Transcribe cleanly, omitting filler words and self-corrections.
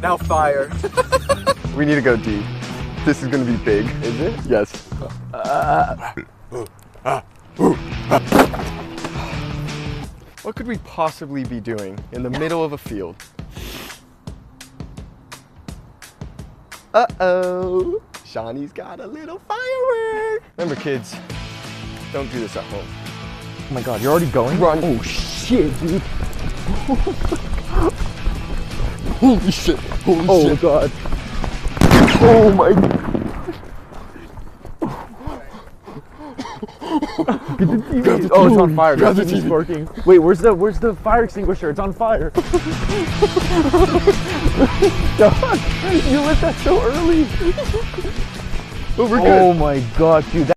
Now fire. We need to go deep. This is gonna be big. Is it? Yes. What could we possibly be doing in the middle of a field? Uh-oh. Shawnee's got a little firework. Remember, kids, don't do this at home. Oh my god, you're already going? Run. Oh shit, dude. Holy shit. Holy Oh shit. god. Oh my god. Oh, it's on fire. Grab the TV's TV. working. Wait, where's the fire extinguisher? It's on fire. God, you lit that so early. Oh, we're good. Oh my god, dude.